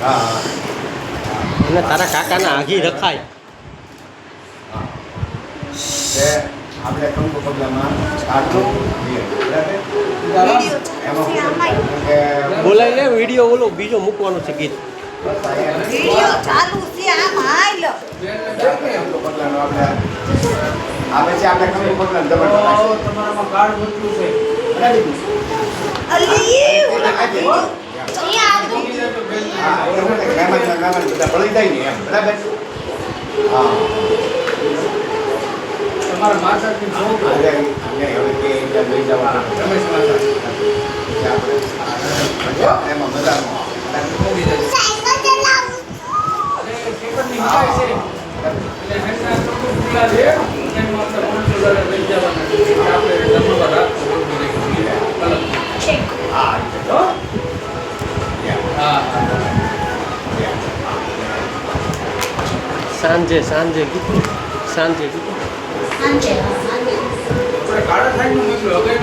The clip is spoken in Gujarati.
હા અને તારા કાકાના આઘી રખાય આપણે કંકુ પગલામાં આટલું બરાબર બોલાય લે વિડીયો ઓલો બીજો મૂકવાનો છે ગીત વિડિયો ચાલુ છે આમ હાલ પગલાનો આપણે છે આપણે કંકુ પગલા તમારામાં કાર્ડ બદલું છે અલી હા બધા ભળી જાય ને એમ બરાબર હા તમારા માતાથી જોવું હવે કે લઈ જવા રમેશ માતા એમાં મજામાં પેપરની હિસાબ છે એટલે હેન્ડના ચોખ્ખું ખુલ્લા છે એમાં આપણે $500 લઈ જવાના છે આપણે ધન્યવાદ આપો અલગ હા હા સાંજે સાંજે કીધું સાંજે કીધું સાંજે આપણે કાળા થાય નું મોકલો હવે